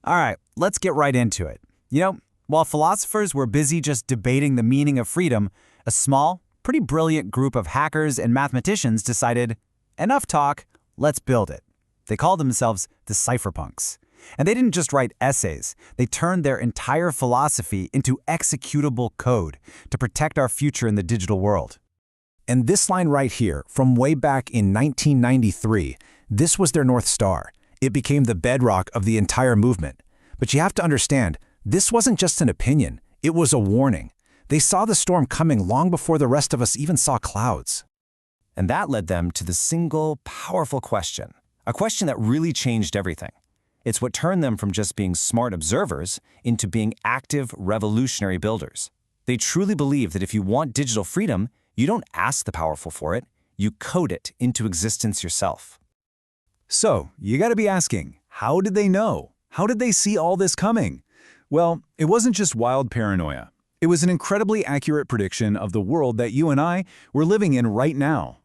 All right, let's get right into it. While philosophers were busy just debating the meaning of freedom, a small, pretty brilliant group of hackers and mathematicians decided, enough talk, let's build it. They called themselves the Cypherpunks. And they didn't just write essays, they turned their entire philosophy into executable code to protect our future in the digital world. And this line right here, from way back in 1993, this was their North Star. It became the bedrock of the entire movement. But you have to understand, this wasn't just an opinion, it was a warning. They saw the storm coming long before the rest of us even saw clouds. And that led them to the single, powerful question, a question that really changed everything. It's what turned them from just being smart observers into being active, revolutionary builders. They truly believe that if you want digital freedom, you don't ask the powerful for it, you code it into existence yourself. So, you gotta be asking, how did they know? How did they see all this coming? Well, it wasn't just wild paranoia. It was an incredibly accurate prediction of the world that you and I were living in right now.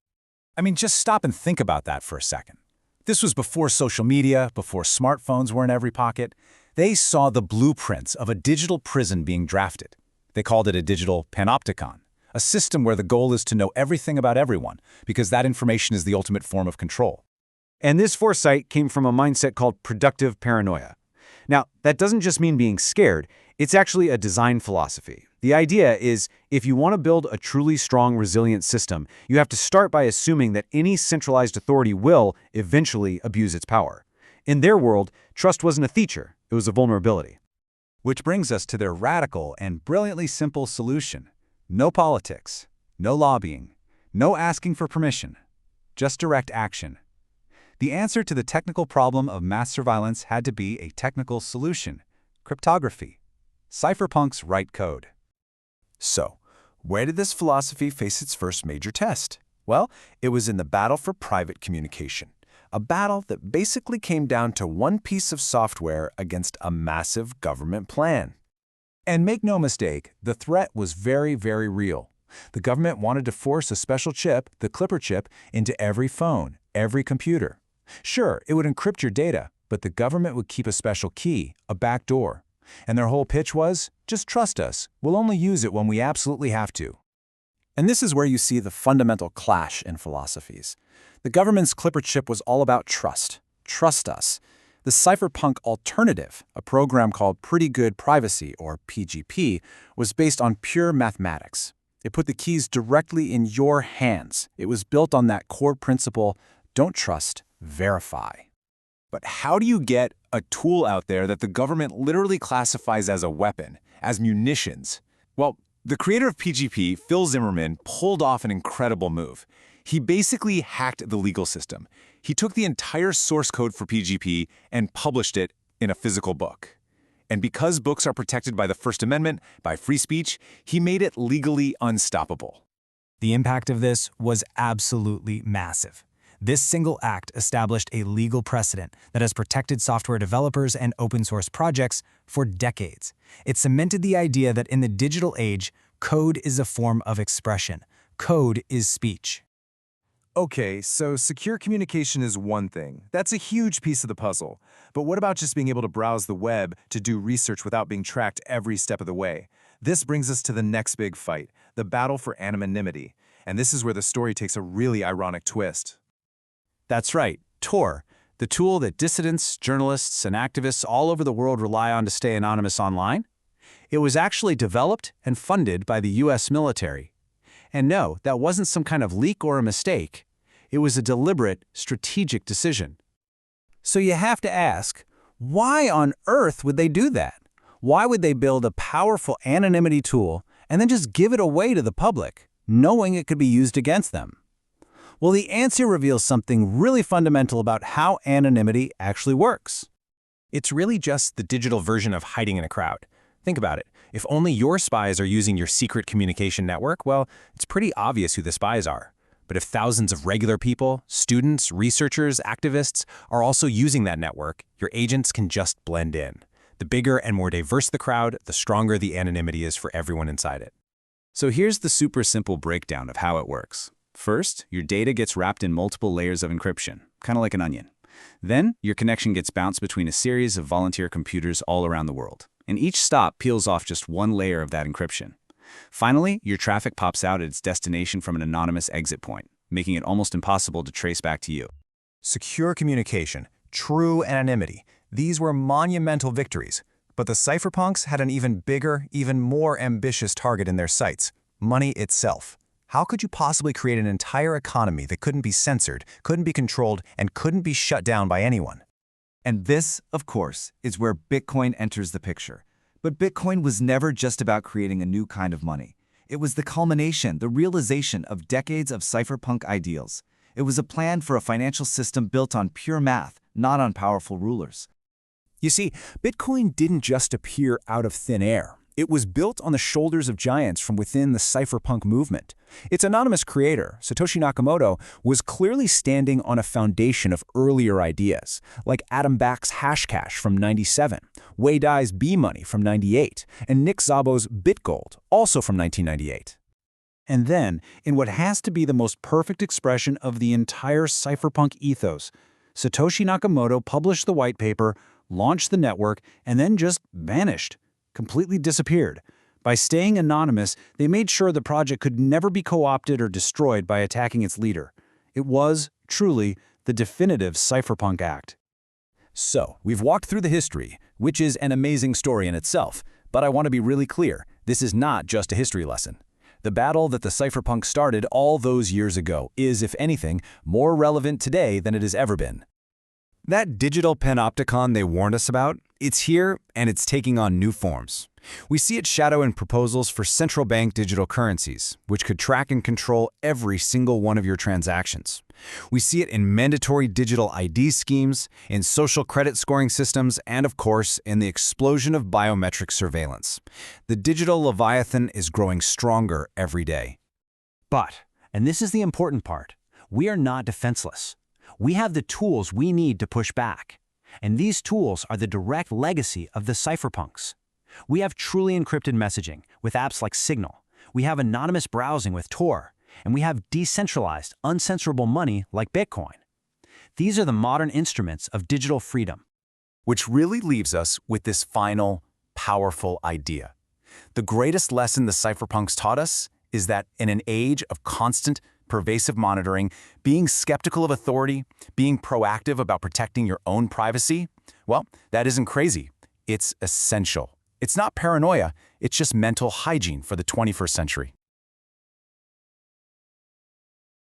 I mean, just stop and think about that for a second. This was before social media, before smartphones were in every pocket. They saw the blueprints of a digital prison being drafted. They called it a digital panopticon, a system where the goal is to know everything about everyone, because that information is the ultimate form of control. And this foresight came from a mindset called productive paranoia. Now, that doesn't just mean being scared, it's actually a design philosophy. The idea is, if you want to build a truly strong, resilient system, you have to start by assuming that any centralized authority will eventually abuse its power. In their world, trust wasn't a feature, it was a vulnerability. Which brings us to their radical and brilliantly simple solution. No politics, no lobbying, no asking for permission, just direct action. The answer to the technical problem of mass surveillance had to be a technical solution: cryptography. Cypherpunks write code. So, where did this philosophy face its first major test? Well, it was in the battle for private communication, a battle that basically came down to one piece of software against a massive government plan. And make no mistake, the threat was very, very real. The government wanted to force a special chip, the Clipper chip, into every phone, every computer. Sure, it would encrypt your data, but the government would keep a special key, a backdoor. And their whole pitch was, just trust us, we'll only use it when we absolutely have to. And this is where you see the fundamental clash in philosophies. The government's Clipper chip was all about trust. Trust us. The Cypherpunk alternative, a program called Pretty Good Privacy, or PGP, was based on pure mathematics. It put the keys directly in your hands. It was built on that core principle, don't trust, verify. But how do you get a tool out there that the government literally classifies as a weapon, as munitions? Well, the creator of PGP, Phil Zimmermann, pulled off an incredible move. He basically hacked the legal system. He took the entire source code for PGP and published it in a physical book. And because books are protected by the First Amendment, by free speech, he made it legally unstoppable. The impact of this was absolutely massive. This single act established a legal precedent that has protected software developers and open-source projects for decades. It cemented the idea that in the digital age, code is a form of expression. Code is speech. Okay, so secure communication is one thing. That's a huge piece of the puzzle. But what about just being able to browse the web to do research without being tracked every step of the way? This brings us to the next big fight, the battle for anonymity. And this is where the story takes a really ironic twist. That's right, Tor, the tool that dissidents, journalists, and activists all over the world rely on to stay anonymous online. It was actually developed and funded by the US military. And no, that wasn't some kind of leak or a mistake. It was a deliberate, strategic decision. So you have to ask, why on earth would they do that? Why would they build a powerful anonymity tool and then just give it away to the public, knowing it could be used against them? Well, the answer reveals something really fundamental about how anonymity actually works. It's really just the digital version of hiding in a crowd. Think about it. If only your spies are using your secret communication network, well, it's pretty obvious who the spies are. But if thousands of regular people, students, researchers, activists, are also using that network, your agents can just blend in. The bigger and more diverse the crowd, the stronger the anonymity is for everyone inside it. So here's the super simple breakdown of how it works. First, your data gets wrapped in multiple layers of encryption, kind of like an onion. Then, your connection gets bounced between a series of volunteer computers all around the world, and each stop peels off just one layer of that encryption. Finally, your traffic pops out at its destination from an anonymous exit point, making it almost impossible to trace back to you. Secure communication, true anonymity, these were monumental victories. But the Cypherpunks had an even bigger, even more ambitious target in their sights: money itself. How could you possibly create an entire economy that couldn't be censored, couldn't be controlled, and couldn't be shut down by anyone? And this, of course, is where Bitcoin enters the picture. But Bitcoin was never just about creating a new kind of money. It was the culmination, the realization of decades of cypherpunk ideals. It was a plan for a financial system built on pure math, not on powerful rulers. You see, Bitcoin didn't just appear out of thin air. It was built on the shoulders of giants from within the cypherpunk movement. Its anonymous creator, Satoshi Nakamoto, was clearly standing on a foundation of earlier ideas, like Adam Back's Hashcash from '97, Wei Dai's B-Money from '98, and Nick Szabo's BitGold, also from 1998. And then, in what has to be the most perfect expression of the entire cypherpunk ethos, Satoshi Nakamoto published the white paper, launched the network, and then just vanished, completely disappeared. By staying anonymous, they made sure the project could never be co-opted or destroyed by attacking its leader. It was, truly, the definitive cypherpunk act. So, we've walked through the history, which is an amazing story in itself, but I want to be really clear, this is not just a history lesson. The battle that the cypherpunk started all those years ago is, if anything, more relevant today than it has ever been. That digital panopticon they warned us about, it's here and it's taking on new forms. We see its shadow in proposals for central bank digital currencies, which could track and control every single one of your transactions. We see it in mandatory digital ID schemes, in social credit scoring systems, and of course, in the explosion of biometric surveillance. The digital Leviathan is growing stronger every day. But, and this is the important part, we are not defenseless. We have the tools we need to push back. And these tools are the direct legacy of the cypherpunks. We have truly encrypted messaging with apps like Signal. We have anonymous browsing with Tor. And we have decentralized, uncensorable money like Bitcoin. These are the modern instruments of digital freedom. Which really leaves us with this final, powerful idea. The greatest lesson the cypherpunks taught us is that in an age of constant, pervasive monitoring, being skeptical of authority, being proactive about protecting your own privacy, well, that isn't crazy. It's essential. It's not paranoia, it's just mental hygiene for the 21st century.